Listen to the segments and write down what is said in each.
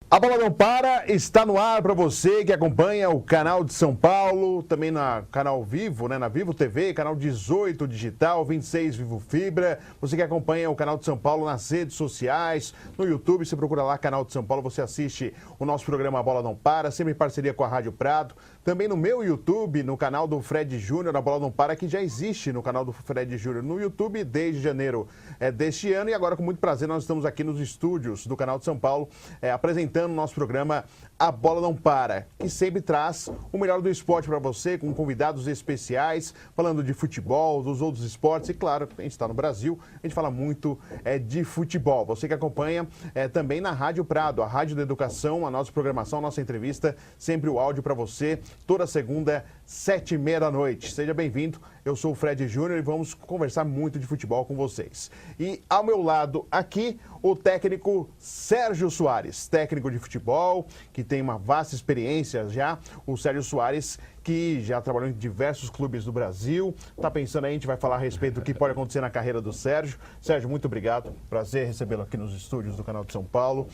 A Bola Não Para está no ar para você que acompanha o canal de São Paulo, também na canal Vivo, na Vivo TV, canal 18 Digital, 26 Vivo Fibra. Você que acompanha o canal de São Paulo nas redes sociais, no YouTube, você procura lá canal de São Paulo, você assiste o nosso programa A Bola Não Para, sempre em parceria com a Rádio Prado. Também no meu YouTube, no canal do Fred Júnior, A Bola Não Para, que já existe no canal do Fred Júnior no YouTube desde janeiro deste ano. E agora, com muito prazer, nós estamos aqui nos estúdios do canal de São Paulo, apresentando o nosso programa A Bola Não Para, que sempre traz o melhor do esporte para você, com convidados especiais, falando de futebol, dos outros esportes. E claro, a gente está no Brasil, a gente fala muito de futebol. Você que acompanha também na Rádio Prado, a Rádio da Educação, a nossa programação, a nossa entrevista, sempre o áudio para você, toda segunda, 7h30 da noite. Seja bem-vindo, eu sou o Fred Júnior e vamos conversar muito de futebol com vocês. E ao meu lado aqui, o técnico Sérgio Soares, técnico de futebol, que tem uma vasta experiência já. O Sérgio Soares, que já trabalhou em diversos clubes do Brasil. Está pensando aí, a gente vai falar a respeito do que pode acontecer na carreira do Sérgio. Sérgio, muito obrigado. Prazer recebê-lo aqui nos estúdios do canal de São Paulo.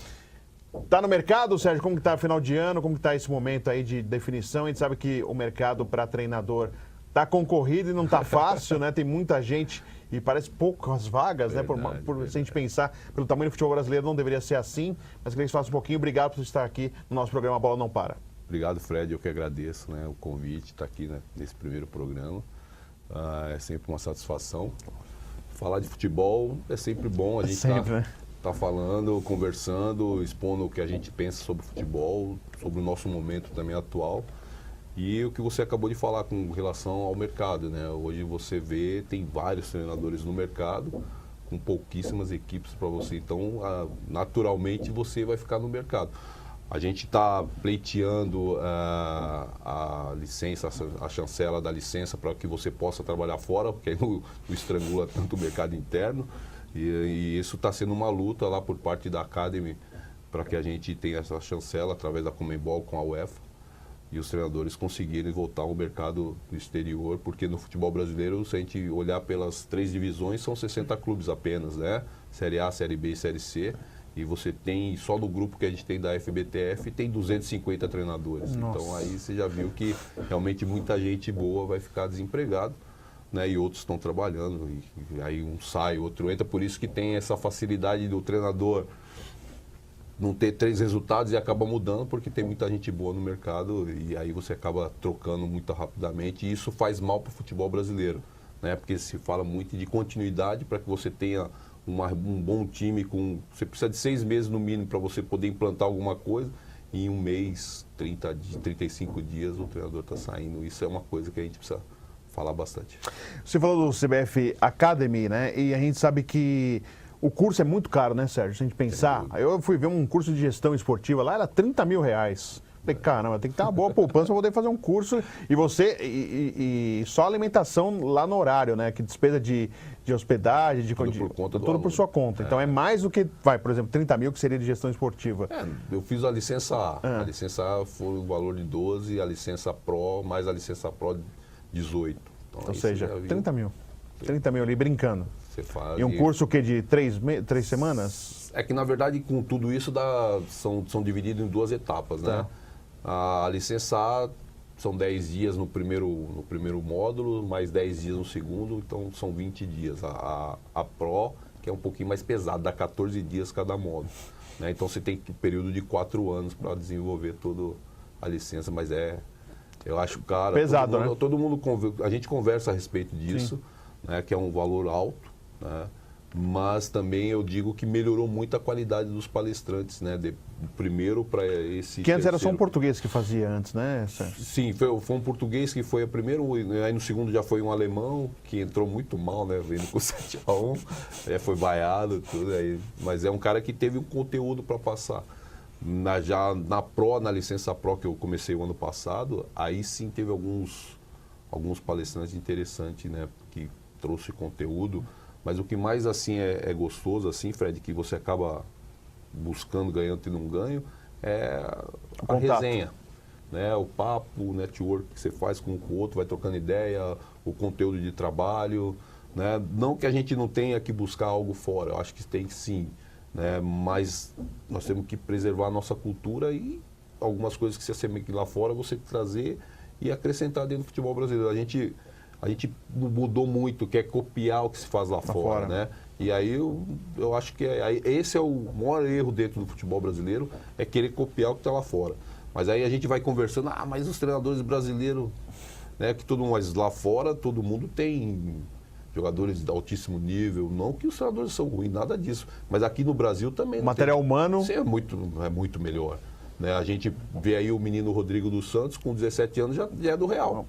Tá no mercado, Sérgio? Como que tá final de ano? Como que tá esse momento aí de definição? A gente sabe que o mercado para treinador tá concorrido e não tá fácil, né? Tem muita gente e parece poucas vagas, verdade, né? Se a gente pensar pelo tamanho do futebol brasileiro, não deveria ser assim. Mas queria que você falasse um pouquinho. Obrigado por estar aqui no nosso programa A Bola Não Para. Obrigado, Fred. Eu que agradeço, né, o convite, estar aqui, né, nesse primeiro programa. É sempre uma satisfação. Falar de futebol é sempre bom. A gente tá falando, conversando, expondo o que a gente pensa sobre futebol, sobre o nosso momento também atual. E o que você acabou de falar com relação ao mercado, né? Hoje você vê, tem vários treinadores no mercado, com pouquíssimas equipes para você. Então, naturalmente, você vai ficar no mercado. A gente está pleiteando a licença, a chancela da licença para que você possa trabalhar fora, porque aí não estrangula tanto o mercado interno. E isso está sendo uma luta lá por parte da Academy para que a gente tenha essa chancela através da Conmebol com a UEFA e os treinadores conseguirem voltar ao mercado do exterior, porque no futebol brasileiro, se a gente olhar pelas 3 divisões, são 60 clubes apenas, né? Série A, Série B e Série C. E você tem, só no grupo que a gente tem da FBTF, tem 250 treinadores. Nossa. Então aí você já viu que realmente muita gente boa vai ficar desempregado, né? E outros estão trabalhando. E aí um sai, outro entra. Por isso que tem essa facilidade do treinador não ter 3 resultados e acaba mudando, porque tem muita gente boa no mercado e aí você acaba trocando muito rapidamente. E isso faz mal para o futebol brasileiro, né? Porque se fala muito de continuidade para que você tenha um bom time, você precisa de 6 meses no mínimo para você poder implantar alguma coisa, e em um mês, 35 dias, o treinador está saindo. Isso é uma coisa que a gente precisa falar bastante. Você falou do CBF Academy, né? E a gente sabe que o curso é muito caro, né, Sérgio? Se a gente pensar, eu fui ver um curso de gestão esportiva lá, era R$30 mil. Falei, caramba, tem que ter uma boa poupança para poder fazer um curso. E você, e só alimentação lá no horário, né? Que despesa de hospedagem, tudo por sua conta. Então é mais do que, por exemplo, 30 mil que seria de gestão esportiva. Eu fiz a licença A. A licença A foi o valor de 12, a licença Pro, mais a licença Pro 18. Então, ou seja, 30 mil. 30 mil ali brincando. Você faz, e um curso que de 3 semanas? É que, na verdade, com tudo isso, são divididos em 2 etapas, né? A licença A são 10 dias no primeiro módulo, mais 10 dias no segundo, então são 20 dias. A Pro, que é um pouquinho mais pesado, dá 14 dias cada módulo, né? Então você tem um período de 4 anos para desenvolver toda a licença, mas eu acho, cara, pesado, todo mundo a gente conversa a respeito disso, né, que é um valor alto, né? Mas também eu digo que melhorou muito a qualidade dos palestrantes, né? Primeiro para esse... Que antes era só um português que fazia antes, né? Sim, foi um português que foi a primeiro, aí no segundo já foi um alemão, que entrou muito mal, né? Vindo com 7-1, foi vaiado, tudo aí. Mas é um cara que teve um conteúdo para passar. Já na licença Pro, que eu comecei o ano passado, aí sim teve alguns palestrantes interessantes, né? Que trouxe conteúdo. Mas o que mais assim é gostoso, assim, Fred, que você acaba buscando, ganhando e não ganho, é a resenha, né? O papo, o network que você faz com o outro, vai trocando ideia, o conteúdo de trabalho, né? Não que a gente não tenha que buscar algo fora, eu acho que tem sim, né? Mas nós temos que preservar a nossa cultura e algumas coisas que se assemelham lá fora, você trazer e acrescentar dentro do futebol brasileiro. A gente mudou muito, quer copiar o que se faz lá fora, né? E aí eu acho que esse é o maior erro dentro do futebol brasileiro, é querer copiar o que está lá fora. Mas aí a gente vai conversando, mas os treinadores brasileiros, né, mas lá fora todo mundo tem jogadores de altíssimo nível, não que os treinadores são ruins, nada disso. Mas aqui no Brasil também o material humano é muito melhor. Né? A gente vê aí o menino Rodrigo dos Santos, com 17 anos, já é do Real.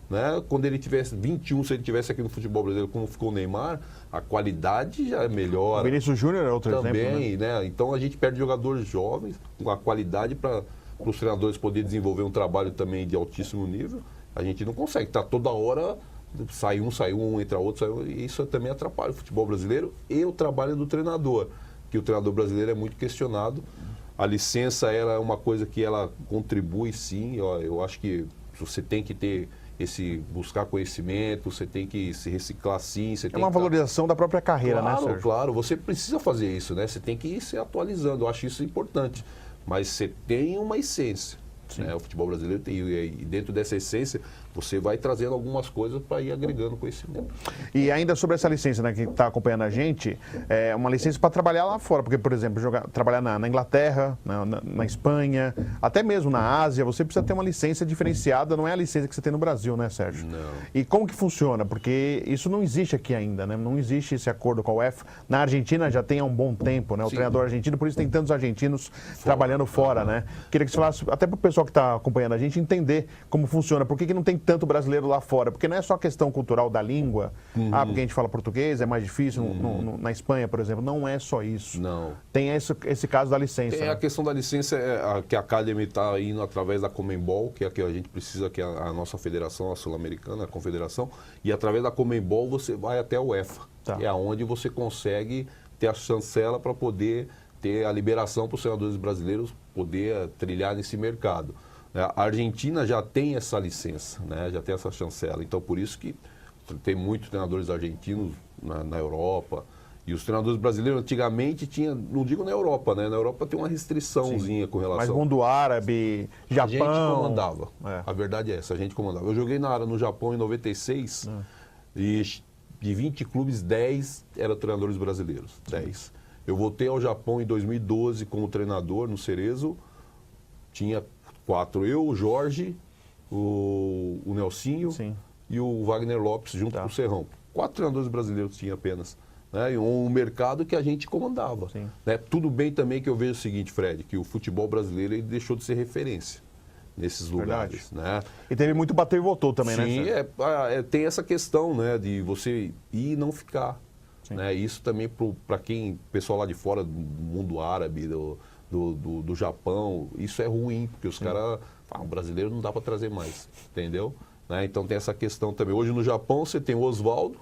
Né? Quando ele tivesse 21, se ele tivesse aqui no futebol brasileiro, como ficou o Neymar, a qualidade já é melhor. O Vinícius Júnior é outro também, exemplo. Né? Então a gente perde jogadores jovens, com a qualidade para os treinadores poderem desenvolver um trabalho também de altíssimo nível. A gente não consegue, tá toda hora, sai um, entra outro, e isso também atrapalha o futebol brasileiro e o trabalho do treinador, que o treinador brasileiro é muito questionado. A licença ela é uma coisa que ela contribui, sim. Eu acho que você tem que ter buscar conhecimento, você tem que se reciclar, sim. Você é uma valorização da própria carreira, claro, né, Sérgio? Claro, você precisa fazer isso, né? Você tem que ir se atualizando, eu acho isso importante. Mas você tem uma essência. Né? O futebol brasileiro tem, e dentro dessa essência, você vai trazendo algumas coisas para ir agregando conhecimento. E ainda sobre essa licença, né, que está acompanhando a gente, é uma licença para trabalhar lá fora, porque, por exemplo, trabalhar na Inglaterra, na Espanha, até mesmo na Ásia, você precisa ter uma licença diferenciada, não é a licença que você tem no Brasil, né, Sérgio? Não. E como que funciona? Porque isso não existe aqui ainda, né? Não existe esse acordo com a UEFA. Na Argentina já tem há um bom tempo, né? O treinador argentino, por isso tem tantos argentinos trabalhando fora, né? Queria que você falasse, até para o pessoal que está acompanhando a gente, entender como funciona, por que não tem tanto brasileiro lá fora, porque não é só questão cultural da língua, porque a gente fala português, é mais difícil, na Espanha, por exemplo, não é só isso. Não. Tem esse caso da licença. Tem a questão da licença, que a Academy está indo através da Conmebol, que é a que a gente precisa, que é a nossa federação, a Sul-Americana, a confederação, e através da Conmebol você vai até a UEFA, que é onde você consegue ter a chancela para poder ter a liberação para os treinadores brasileiros poder trilhar nesse mercado. A Argentina já tem essa licença, né? Já tem essa chancela. Então, por isso que tem muitos treinadores argentinos na Europa. E os treinadores brasileiros, antigamente, não digo na Europa, né? Na Europa tem uma restriçãozinha com relação... Mas mundo árabe, Japão... A gente comandava. A verdade é essa, a gente comandava. Eu joguei no Japão em 96 e de 20 clubes, 10 eram treinadores brasileiros. 10. Eu voltei ao Japão em 2012 como treinador no Cerezo. Tinha 4. Eu, o Jorge, o Nelsinho e o Wagner Lopes, junto com o Serrão. 4 treinadores brasileiros tinha apenas. Né? E um mercado que a gente comandava. Né? Tudo bem também que eu vejo o seguinte, Fred, que o futebol brasileiro ele deixou de ser referência nesses lugares. Né? E teve muito bateu e voltou também, né? Sim, tem essa questão, né, de você ir e não ficar. Né? Isso também para quem, pessoal lá de fora, do mundo árabe, do Japão, isso é ruim, porque os caras falam, brasileiro não dá para trazer mais, entendeu? Né? Então tem essa questão também. Hoje no Japão você tem o Oswaldo,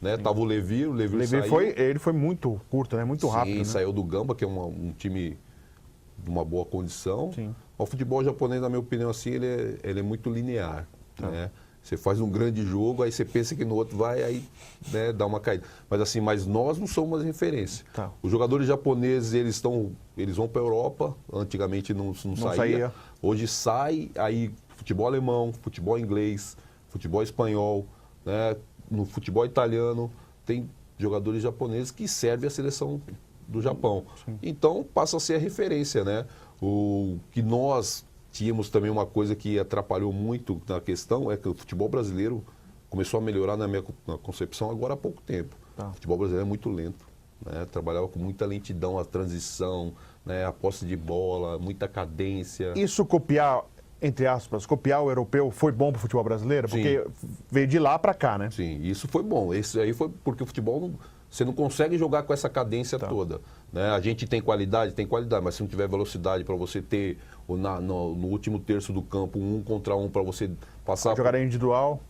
né? Tava o Levi saiu. Ele foi muito curto, né? Muito rápido. Sim, saiu do Gamba, que é um time de uma boa condição. O futebol japonês, na minha opinião, assim, ele é muito linear, né? Você faz um grande jogo, aí você pensa que no outro vai, aí dá uma caída. Mas nós não somos referência. Os jogadores japoneses, eles vão para a Europa, antigamente não saía. Hoje sai, aí futebol alemão, futebol inglês, futebol espanhol, né? No futebol italiano, tem jogadores japoneses que servem a seleção do Japão. Então passa a ser a referência, né? O que nós... Tínhamos também uma coisa que atrapalhou muito na questão, é que o futebol brasileiro começou a melhorar na minha concepção agora há pouco tempo. O futebol brasileiro é muito lento, né? Trabalhava com muita lentidão, a transição, né? A posse de bola, muita cadência. Isso copiar, entre aspas, copiar o europeu foi bom para o futebol brasileiro? Porque veio de lá para cá, né? Sim, isso foi bom. Isso aí foi porque o futebol... Você não consegue jogar com essa cadência toda. Né? A gente tem qualidade, mas se não tiver velocidade para você ter no último terço do campo, 1 contra 1 para você passar... Jogar individual.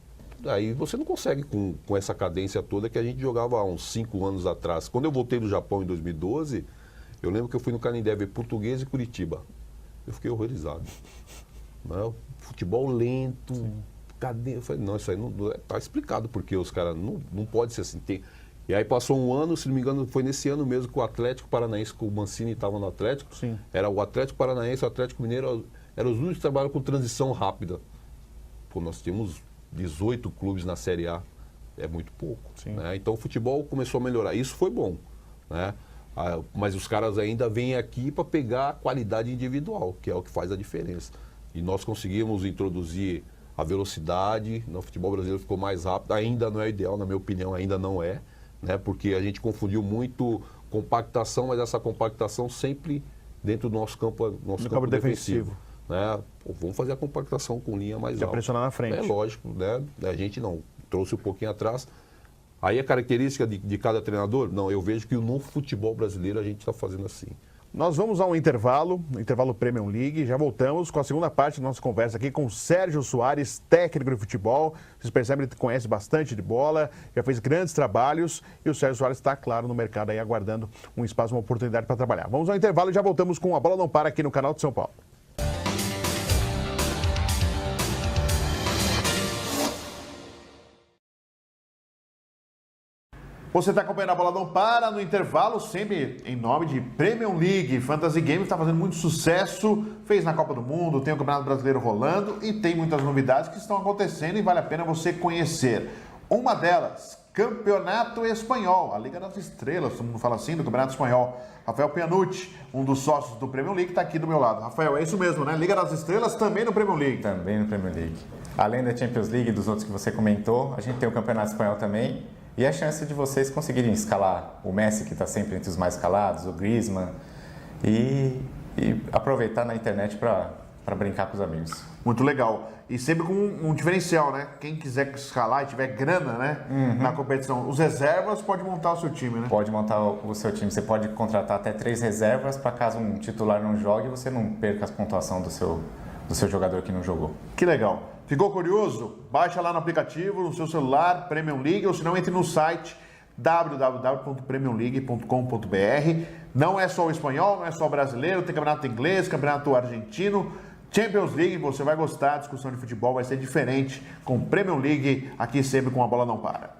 Aí você não consegue com essa cadência toda que a gente jogava há uns 5 anos atrás. Quando eu voltei do Japão em 2012, eu lembro que eu fui no Canindé ver Português e Curitiba. Eu fiquei horrorizado. Né? Futebol lento, cadê? Eu falei, não, isso aí não está explicado porque os caras não pode ser assim. E aí passou um ano, se não me engano, foi nesse ano mesmo que o Atlético Paranaense, que o Mancini estava no Atlético. Sim. Era o Atlético Paranaense e o Atlético Mineiro, eram os únicos que trabalham com transição rápida. Pô, nós tínhamos 18 clubes na Série A, é muito pouco. Né? Então o futebol começou a melhorar, isso foi bom. Né? Mas os caras ainda vêm aqui para pegar a qualidade individual, que é o que faz a diferença. E nós conseguimos introduzir a velocidade, no futebol brasileiro ficou mais rápido, ainda não é ideal, na minha opinião, ainda não é, né? Porque a gente confundiu muito compactação, mas essa compactação sempre dentro do nosso campo defensivo. Né? Pô, vamos fazer a compactação com linha mais alta. Pressionar na frente. É lógico, né? A gente não, trouxe um pouquinho atrás. Aí a característica de cada treinador? Não, eu vejo que no futebol brasileiro a gente está fazendo assim. Nós vamos a um intervalo Premium League. Já voltamos com a segunda parte da nossa conversa aqui com o Sérgio Soares, técnico de futebol. Vocês percebem que ele conhece bastante de bola, já fez grandes trabalhos e o Sérgio Soares está, claro, no mercado aí aguardando um espaço, uma oportunidade para trabalhar. Vamos ao intervalo e já voltamos com A Bola Não Para aqui no canal de São Paulo. Você está acompanhando A Bola Não Para no intervalo, sempre em nome de Premium League. Fantasy Games está fazendo muito sucesso, fez na Copa do Mundo, tem o Campeonato Brasileiro rolando e tem muitas novidades que estão acontecendo e vale a pena você conhecer. Uma delas, Campeonato Espanhol, a Liga das Estrelas, todo mundo fala assim, do Campeonato Espanhol. Rafael Pianucci, um dos sócios do Premium League, está aqui do meu lado. Rafael, é isso mesmo, né? Liga das Estrelas também no Premium League. Também no Premium League. Além da Champions League e dos outros que você comentou, a gente tem o Campeonato Espanhol também. E a chance de vocês conseguirem escalar o Messi, que está sempre entre os mais escalados, o Griezmann, e aproveitar na internet para brincar com os amigos. Muito legal. E sempre com um diferencial, né? Quem quiser escalar e tiver grana, né, na competição, os reservas pode montar o seu time, né? Pode montar o seu time. Você pode contratar até 3 reservas para caso um titular não jogue, você não perca a pontuação do seu jogador que não jogou. Que legal. Ficou curioso? Baixa lá no aplicativo, no seu celular, Premium League, ou se não, entre no site www.premiumleague.com.br. Não é só o espanhol, não é só o brasileiro, tem campeonato inglês, campeonato argentino, Champions League, você vai gostar, a discussão de futebol vai ser diferente com Premium League, aqui sempre com A Bola Não Para.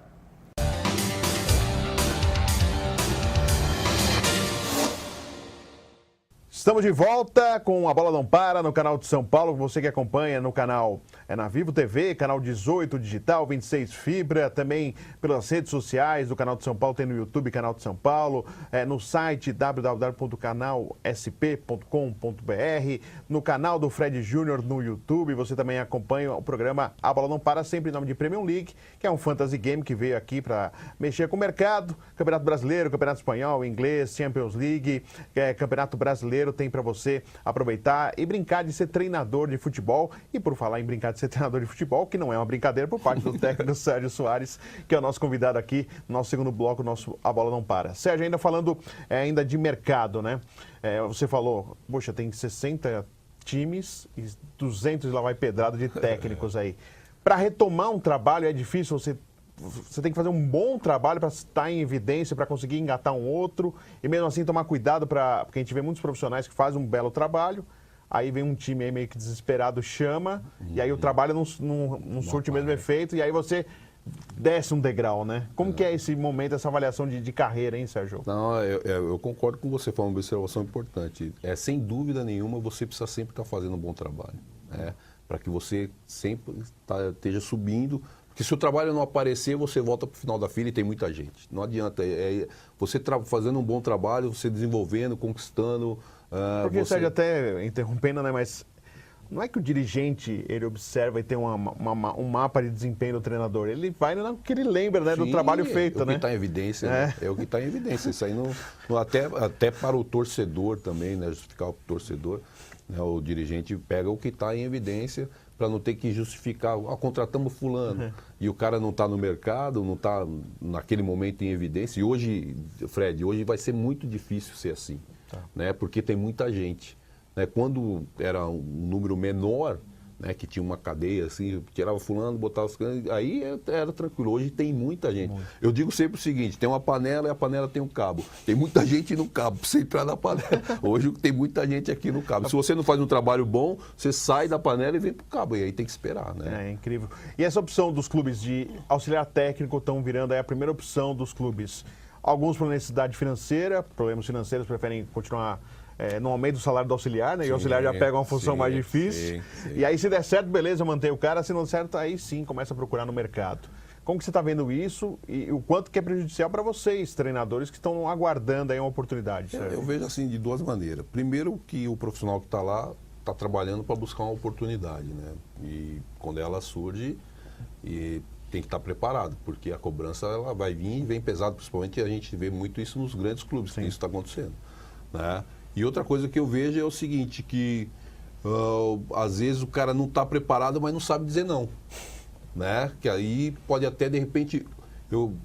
Estamos de volta com A Bola Não Para no canal de São Paulo. Você que acompanha no canal na Vivo TV, canal 18 Digital, 26 Fibra, também pelas redes sociais do canal de São Paulo, tem no YouTube Canal de São Paulo, no site www.canalsp.com.br, no canal do Fred Júnior no YouTube. Você também acompanha o programa A Bola Não Para, sempre em nome de Premium League, que é um fantasy game que veio aqui para mexer com o mercado. Campeonato Brasileiro, Campeonato Espanhol, Inglês, Champions League, Campeonato Brasileiro tem para você aproveitar e brincar de ser treinador de futebol. E por falar em brincar de ser treinador de futebol, que não é uma brincadeira por parte do técnico Sérgio Soares, que é o nosso convidado aqui, nosso segundo bloco, nosso A Bola Não Para. Sérgio, ainda falando ainda de mercado, né? Você falou, poxa, tem 60 times e 200 lá vai pedrado de técnicos aí. Para retomar um trabalho é difícil, você tem que fazer um bom trabalho para estar em evidência, para conseguir engatar um outro e mesmo assim tomar cuidado, porque a gente vê muitos profissionais que fazem um belo trabalho, aí vem um time aí meio que desesperado, chama, e aí o trabalho não surte o mesmo efeito e aí você desce um degrau, né? Como que é esse momento, essa avaliação de carreira, hein, Sérgio? Não, eu concordo com você, foi uma observação importante. Sem dúvida nenhuma, você precisa sempre estar fazendo um bom trabalho, né? Para que você sempre esteja subindo. Porque se o trabalho não aparecer, você volta para o final da fila e tem muita gente. Não adianta. Você fazendo um bom trabalho, você desenvolvendo, conquistando. Porque, Sérgio, até interrompendo, né? Mas não é que o dirigente, ele observa e tem um mapa de desempenho do treinador. Ele vai no que ele lembra, né? Sim, do trabalho feito, né? É o que está em evidência, né? É o que está em evidência. Isso aí até para o torcedor também, né? Justificar o torcedor. Né? O dirigente pega o que está em evidência para não ter que justificar, contratamos fulano, e o cara não está no mercado, não está naquele momento em evidência. E hoje, Fred, vai ser muito difícil ser assim, né? Porque tem muita gente. Né? Quando era um número menor, né, que tinha uma cadeia, assim, tirava fulano, botava os canos, aí era tranquilo. Hoje tem muita gente. Eu digo sempre o seguinte, tem uma panela e a panela tem um cabo. Tem muita gente no cabo, pra você entrar na panela. Hoje tem muita gente aqui no cabo. Se você não faz um trabalho bom, você sai da panela e vem pro cabo, e aí tem que esperar, né? É incrível. E essa opção dos clubes de auxiliar técnico estão virando aí a primeira opção dos clubes. Alguns por necessidade financeira, problemas financeiros, preferem continuar no aumento do salário do auxiliar, né? E o auxiliar já pega uma função mais difícil. Sim. E aí, se der certo, beleza, mantém o cara. Se não der certo, aí sim, começa a procurar no mercado. Como que você está vendo isso e o quanto que é prejudicial para vocês, treinadores, que estão aguardando aí uma oportunidade? Eu vejo assim de duas maneiras. Primeiro, que o profissional que está lá está trabalhando para buscar uma oportunidade, né? E quando ela surge, tem que estar preparado, porque a cobrança ela vai vir e vem pesado, principalmente a gente vê muito isso nos grandes clubes, que isso está acontecendo, né? E outra coisa que eu vejo é o seguinte, que às vezes o cara não está preparado, mas não sabe dizer não, né? Que aí pode até, de repente,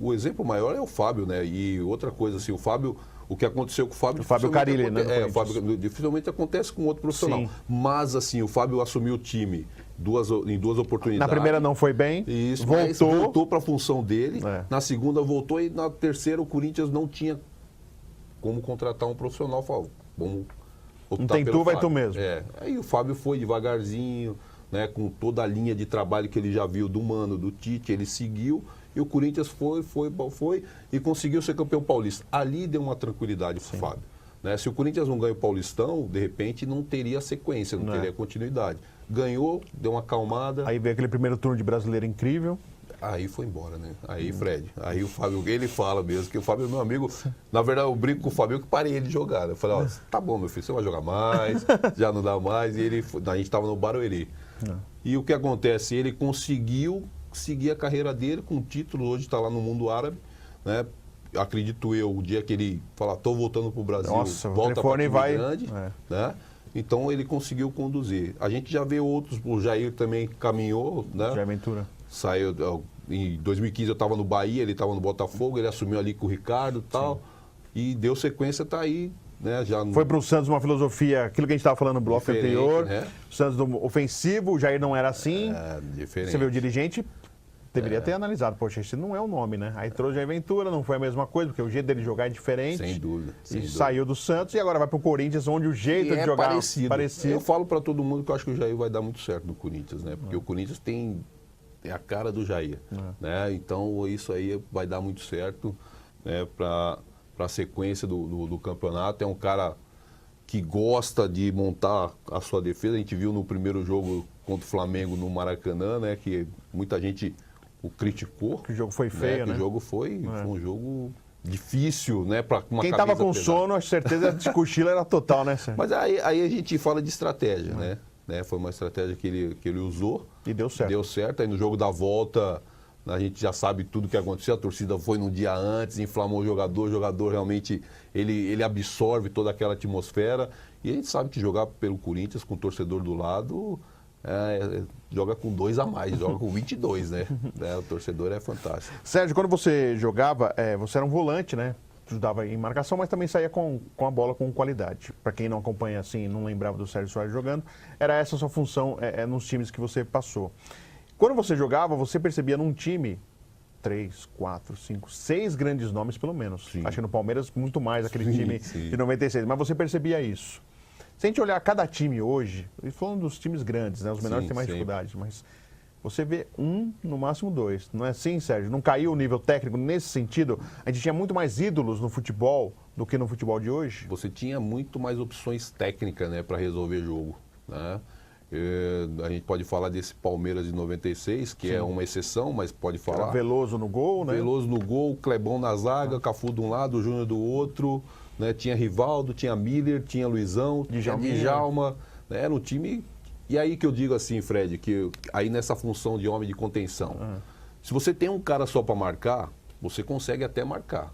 o exemplo maior é o Fábio, né? E outra coisa, assim, o Fábio, o que aconteceu com o Fábio... O Fábio Carilli, né? O Fábio dificilmente acontece com outro profissional. Sim. Mas, assim, o Fábio assumiu o time em duas oportunidades. Na primeira não foi bem, isso, voltou para a função dele. Na segunda voltou e na terceira o Corinthians não tinha como contratar um profissional. Falou, vamos optar não tem pelo tu, Fábio. vai tu mesmo. Aí o Fábio foi devagarzinho, né, com toda a linha de trabalho que ele já viu do Mano, do Tite, ele seguiu e o Corinthians foi e conseguiu ser campeão paulista. Ali deu uma tranquilidade para o Fábio. Né? Se o Corinthians não ganha o Paulistão, de repente não teria sequência, não teria continuidade. Ganhou, deu uma acalmada. Aí veio aquele primeiro turno de brasileiro incrível. Aí foi embora, né? Aí, Fred, aí o Fábio, ele fala mesmo, que o Fábio é meu amigo. Na verdade, eu brinco com o Fábio que parei ele de jogar. Eu falei, ó, tá bom, meu filho, você vai jogar mais, já não dá mais. E a gente estava no Barueri. E o que acontece? Ele conseguiu seguir a carreira dele com o título, hoje está lá no mundo árabe, né? Acredito eu, o dia que ele falar, tô voltando pro Brasil, volta para time grande, né? Então ele conseguiu conduzir. A gente já vê outros, o Jair também caminhou, né? Jair Ventura. Saiu, em 2015 eu estava no Bahia, ele estava no Botafogo, ele assumiu ali com o Ricardo e tal, e deu sequência, tá aí, né? Já foi para o Santos uma filosofia, aquilo que a gente estava falando no bloco anterior, né? O Santos ofensivo, o Jair não era assim, diferente. Você vê o dirigente, deveria ter analisado, poxa, esse não é o nome, né? Aí trouxe Jair Ventura, não foi a mesma coisa, porque o jeito dele jogar é diferente. Sem dúvida. Saiu do Santos e agora vai para o Corinthians, onde o jeito de jogar é parecido. Eu falo para todo mundo que eu acho que o Jair vai dar muito certo no Corinthians, né? Porque o Corinthians tem a cara do Jair, né? Então isso aí vai dar muito certo, né? Para a sequência do campeonato. É um cara que gosta de montar a sua defesa. A gente viu no primeiro jogo contra o Flamengo no Maracanã, né? Que muita gente o criticou. Que o jogo foi feio, né? Que o jogo foi um jogo difícil, né? Pra uma quem estava com sono, a certeza de cochilo era total, né, Sérgio? Mas aí a gente fala de estratégia, né? Foi uma estratégia que ele usou. E deu certo. Deu certo. Aí no jogo da volta, a gente já sabe tudo o que aconteceu. A torcida foi no dia antes, inflamou o jogador realmente, ele absorve toda aquela atmosfera. E a gente sabe que jogar pelo Corinthians, com o torcedor do lado, joga com 2 a mais, joga com 22, né? O torcedor é fantástico. Sérgio, quando você jogava, você era um volante, né? Ajudava em marcação, mas também saía com a bola com qualidade. Para quem não acompanha assim, não lembrava do Sérgio Soares jogando, era essa a sua função nos times que você passou. Quando você jogava, você percebia num time 3, 4, 5, 6 grandes nomes pelo menos. Sim. Acho que no Palmeiras muito mais, aquele time de 96, mas você percebia isso. Se a gente olhar cada time hoje, falando dos times grandes, né? Os menores têm mais dificuldades, mas você vê no máximo 2. Não é assim, Sérgio? Não caiu o nível técnico nesse sentido? A gente tinha muito mais ídolos no futebol do que no futebol de hoje? Você tinha muito mais opções técnicas, né, para resolver jogo, né? A gente pode falar desse Palmeiras de 96, que é uma exceção, mas pode falar. Era Veloso no gol, né? Veloso no gol, Clebão na zaga, Cafu de um lado, Júnior do outro, né? Tinha Rivaldo, tinha Miller, tinha Luizão, tinha Djalma, né? Era um time. E aí que eu digo assim, Fred, que aí nessa função de homem de contenção, se você tem um cara só para marcar, você consegue até marcar.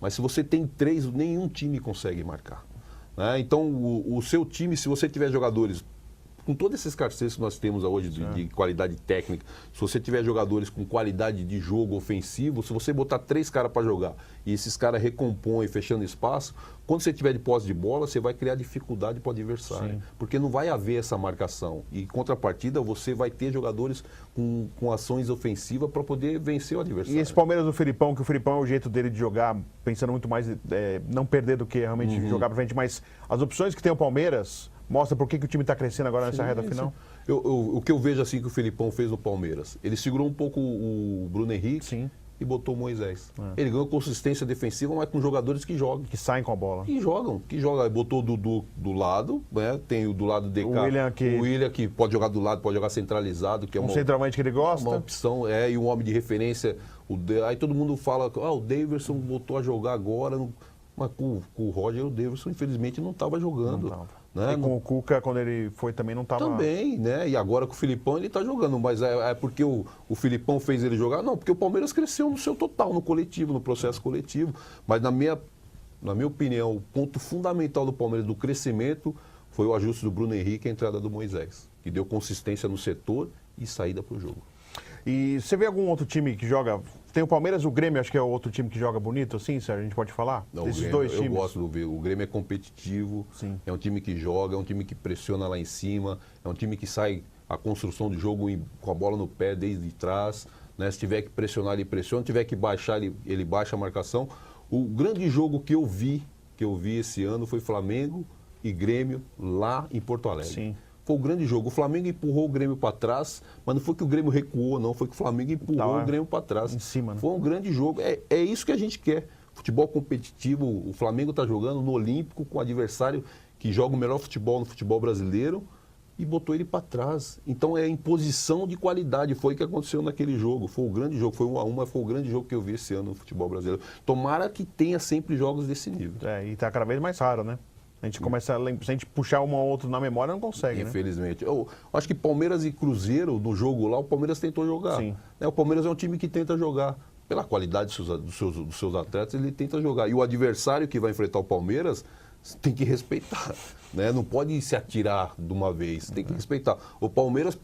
Mas se você tem 3, nenhum time consegue marcar, né? Então o seu time, se você tiver jogadores com todos esses carceiros que nós temos hoje de qualidade técnica, se você tiver jogadores com qualidade de jogo ofensivo, se você botar 3 caras para jogar e esses caras recompõem fechando espaço, quando você tiver de posse de bola, você vai criar dificuldade para o adversário. Sim. Porque não vai haver essa marcação. E em contrapartida, você vai ter jogadores com ações ofensivas para poder vencer o adversário. E esse Palmeiras do Felipão, que o Felipão é o jeito dele de jogar, pensando muito mais não perder do que realmente jogar para frente, mas as opções que tem o Palmeiras mostra por que o time está crescendo agora nessa reta final? O que eu vejo assim que o Felipão fez no Palmeiras, ele segurou um pouco o Bruno Henrique. Sim. E botou o Moisés. Ele ganhou consistência defensiva, mas com jogadores que jogam. Que saem com a bola. Que jogam. Botou o Dudu do lado, né? Tem o do lado do DK. O William que pode jogar do lado, pode jogar centralizado. Que é centroavante que ele gosta. Uma opção, e um homem de referência. Aí todo mundo fala, o Daverson botou a jogar agora. Mas com o Roger, o Daverson infelizmente não estava jogando. Não tava. Né? E com o Cuca, quando ele foi, também não estava... Também, né? E agora com o Filipão ele está jogando. Mas é porque o Filipão fez ele jogar? Não, porque o Palmeiras cresceu no seu total, no coletivo, no processo coletivo. Mas na minha opinião, o ponto fundamental do Palmeiras, do crescimento, foi o ajuste do Bruno Henrique e a entrada do Moisés, que deu consistência no setor e saída para o jogo. E você vê algum outro time que joga... Tem o Palmeiras, o Grêmio, acho que é o outro time que joga bonito, assim, Sérgio? A gente pode falar? Não, desses Grêmio, dois times. Eu gosto do ver. O Grêmio é competitivo, Sim. É um time que joga, é um time que pressiona lá em cima, é um time que sai a construção do jogo com a bola no pé desde trás. Né? Se tiver que pressionar, ele pressiona. Se tiver que baixar, ele baixa a marcação. O grande jogo que eu vi esse ano foi Flamengo e Grêmio lá em Porto Alegre. Sim. Foi o grande jogo. O Flamengo empurrou o Grêmio para trás, mas não foi que o Grêmio recuou, não. Foi que o Flamengo empurrou o Grêmio para trás. Em cima, né? Foi um grande jogo. É isso que a gente quer. Futebol competitivo. O Flamengo está jogando no Olímpico com um adversário que joga o melhor futebol no futebol brasileiro e botou ele para trás. Então é imposição de qualidade. Foi o que aconteceu naquele jogo. Foi o grande jogo. Foi 1-1, mas foi o grande jogo que eu vi esse ano no futebol brasileiro. Tomara que tenha sempre jogos desse nível. E está cada vez mais raro, né? A gente começa se a gente puxar um ou outro na memória, não consegue, Infelizmente. Né? Eu acho que Palmeiras e Cruzeiro, no jogo lá, o Palmeiras tentou jogar. Sim. O Palmeiras é um time que tenta jogar. Pela qualidade dos seus atletas, ele tenta jogar. E o adversário que vai enfrentar o Palmeiras tem que respeitar. Né? Não pode se atirar de uma vez, tem que respeitar. O Palmeiras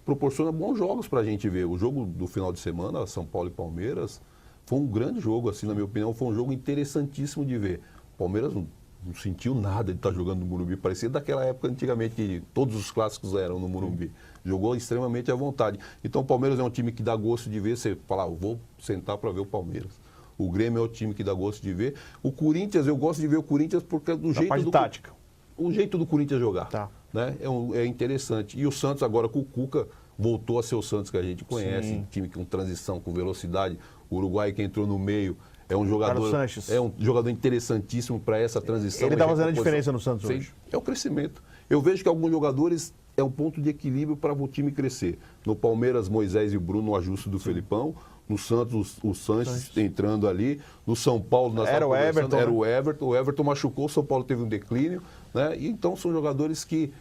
proporciona bons jogos para a gente ver. O jogo do final de semana, São Paulo e Palmeiras, foi um grande jogo, assim, na minha opinião. Foi um jogo interessantíssimo de ver. O Palmeiras não sentiu nada de estar jogando no Morumbi. Parecia daquela época antigamente que todos os clássicos eram no Morumbi. Jogou extremamente à vontade. Então o Palmeiras é um time que dá gosto de ver. Você fala, eu vou sentar para ver o Palmeiras. O Grêmio é o time que dá gosto de ver. O Corinthians, eu gosto de ver o Corinthians porque do jeito do tática. O jeito do Corinthians jogar. Tá. Né? É interessante. E o Santos agora com o Cuca voltou a ser o Santos que a gente conhece. Sim. Time com transição, com velocidade. O Uruguai que entrou no meio. É um jogador interessantíssimo para essa transição. Ele está fazendo a diferença no Santos hoje. É o crescimento. Eu vejo que alguns jogadores é um ponto de equilíbrio para o time crescer. No Palmeiras, Moisés e o Bruno, o ajuste do Felipão. No Santos, o Sanches entrando ali. No São Paulo, era o Everton. Era o Everton. O Everton machucou, o São Paulo teve um declínio. Né? E então são jogadores que...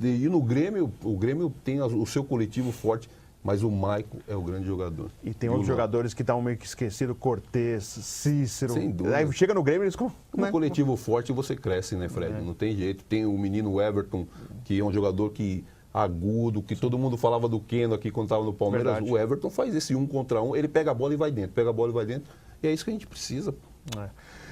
E no Grêmio, o Grêmio tem o seu coletivo forte. Mas o Maicon é o grande jogador. E tem outros jogadores que estavam meio que esquecidos, Cortez, Cícero. Sem dúvida. Aí chega no Grêmio eles... No coletivo forte você cresce, né, Fred? Não tem jeito. Tem o menino Everton, que é um jogador agudo, que todo mundo falava do Keno aqui quando estava no Palmeiras. Verdade. O Everton faz esse 1 contra 1, ele pega a bola e vai dentro, E é isso que a gente precisa.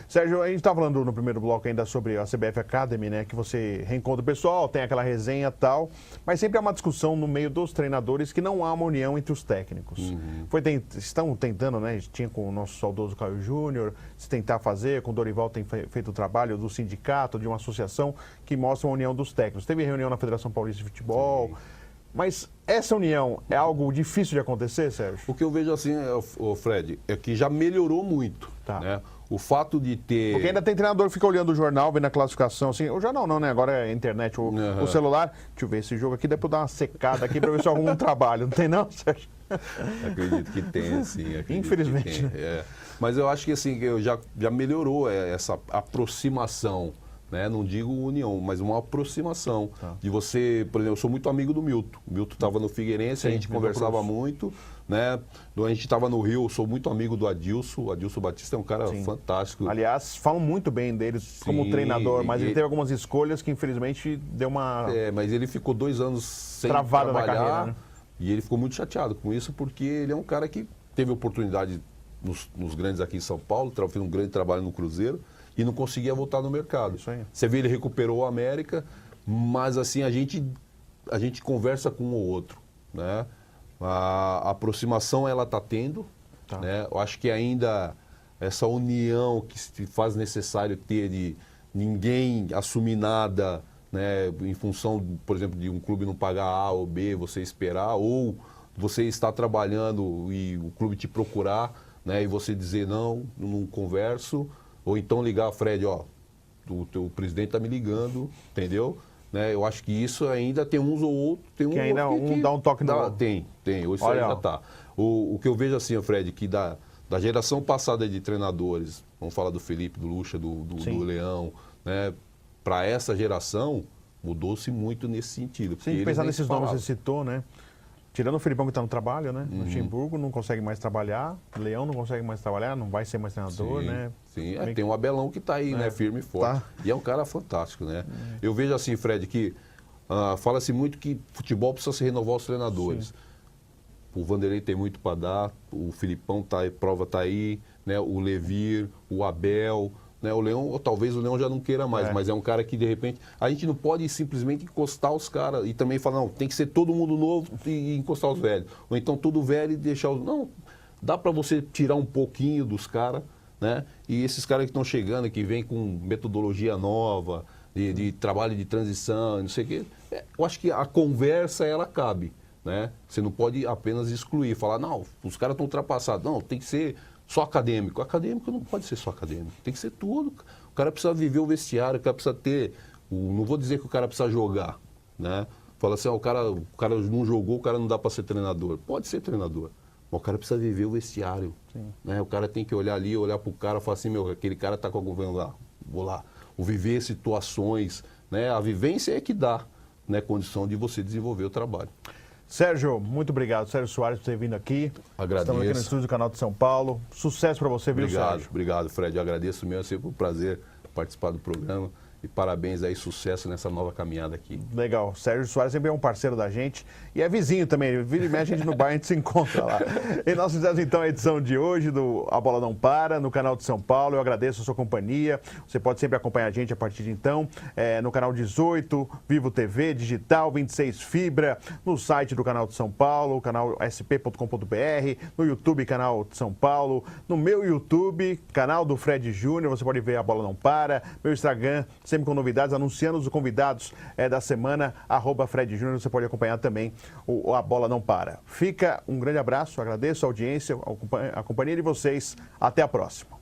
Sérgio, a gente estava falando no primeiro bloco ainda sobre a CBF Academy, né? Que você reencontra o pessoal, tem aquela resenha e tal, mas sempre há uma discussão no meio dos treinadores que não há uma união entre os técnicos. Estão tentando, né? Tinha com o nosso saudoso Caio Júnior, se tentar fazer, com o Dorival tem feito o trabalho do sindicato, de uma associação que mostra a união dos técnicos. Teve reunião na Federação Paulista de Futebol. Sim. Mas essa união é algo difícil de acontecer, Sérgio? O que eu vejo assim, Fred, é que já melhorou muito. Tá. Né? O fato de ter... Porque ainda tem treinador que fica olhando o jornal, vendo a classificação, assim, o jornal não, né? Agora é a internet, o celular. Deixa eu ver esse jogo aqui, dá pra eu dar uma secada aqui pra ver se eu arrumo um trabalho. Não tem não, Sérgio? Acredito que tem, sim. Infelizmente. Né? Mas eu acho que assim, já melhorou essa aproximação. né? Não digo união, mas uma aproximação. Tá. De você, por exemplo, eu sou muito amigo do Milton. O Milton estava no Figueirense, Sim, a gente conversava muito, né? A gente estava no Rio, eu sou muito amigo do Adilson. O Adilson Batista é um cara fantástico. Aliás, falam muito bem dele como treinador, mas ele teve algumas escolhas que infelizmente deu uma... mas ele ficou 2 anos sem travada trabalhar, na carreira, né? E ele ficou muito chateado com isso, porque ele é um cara que teve oportunidade nos grandes aqui em São Paulo, fez um grande trabalho no Cruzeiro e não conseguia voltar no mercado. Isso aí. Você vê, ele recuperou o América, mas assim, a gente conversa com um ou outro, né? A aproximação ela está tendo, né? Eu acho que ainda essa união que se faz necessário ter de ninguém assumir nada, né? Em função, por exemplo, de um clube não pagar A ou B, você esperar, ou você estar trabalhando e o clube te procurar, né? E você dizer não converso, ou então ligar, Fred, ó, o teu presidente está me ligando, entendeu? Né? Eu acho que isso ainda tem uns ou outros. Tem que ainda dá um toque no... Tem. Isso ainda tá. O que eu vejo assim, Fred, que da geração passada de treinadores, vamos falar do Felipe, do Lucha, do Leão, né? Para essa geração, mudou-se muito nesse sentido. Se a gente pensar nesses nomes que você citou, né? Tirando o Felipão que está no trabalho, né? No Luxemburgo não consegue mais trabalhar, Leão não consegue mais trabalhar, não vai ser mais treinador, né? Sim, tem o Abelão que está aí, né? Firme e forte. Tá. E é um cara fantástico, né? Eu vejo assim, Fred, que fala-se muito que futebol precisa se renovar os treinadores. Sim. O Vanderlei tem muito para dar, o Filipão prova está aí, né? O Levir, o Abel... Né, o Leão, ou talvez o Leão já não queira mais, mas é um cara que, de repente, a gente não pode simplesmente encostar os caras e também falar, não, tem que ser todo mundo novo e encostar os velhos. Ou então todo velho e deixar os... Não, dá para você tirar um pouquinho dos caras, né? E esses caras que estão chegando, que vêm com metodologia nova, de trabalho de transição, não sei o quê, eu acho que a conversa, ela cabe, né? Você não pode apenas excluir, falar, não, os caras estão ultrapassados. Não, tem que ser... Só acadêmico. Acadêmico não pode ser só acadêmico. Tem que ser tudo. O cara precisa viver o vestiário, o cara precisa ter... Não vou dizer que o cara precisa jogar, né? Fala assim, o cara não jogou, o cara não dá para ser treinador. Pode ser treinador. Mas o cara precisa viver o vestiário. Né? O cara tem que olhar ali, olhar para o cara e falar assim, aquele cara está com algum governo lá. Vou lá. O viver situações, né? A vivência é que dá, né, condição de você desenvolver o trabalho. Sérgio, muito obrigado. Sérgio Soares por ter vindo aqui. Agradeço. Estamos aqui no estúdio do Canal de São Paulo. Sucesso para você, viu, Sérgio? Obrigado, Fred. Eu agradeço mesmo. É sempre um prazer participar do programa. E parabéns aí, sucesso nessa nova caminhada aqui. Legal. Sérgio Soares sempre é um parceiro da gente e é vizinho também. Vira e mexe a gente no bar, a gente se encontra lá. E nós fizemos então a edição de hoje do A Bola Não Para, no canal de São Paulo. Eu agradeço a sua companhia. Você pode sempre acompanhar a gente a partir de então, no canal 18, Vivo TV, Digital, 26 Fibra, no site do canal de São Paulo, canal sp.com.br, no YouTube, canal de São Paulo, no meu YouTube, canal do Fred Júnior, você pode ver A Bola Não Para, meu Instagram, sempre com novidades, anunciando os convidados da semana, @Fred Júnior, você pode acompanhar também o A Bola Não Para. Fica um grande abraço, agradeço a audiência, a companhia de vocês, até a próxima.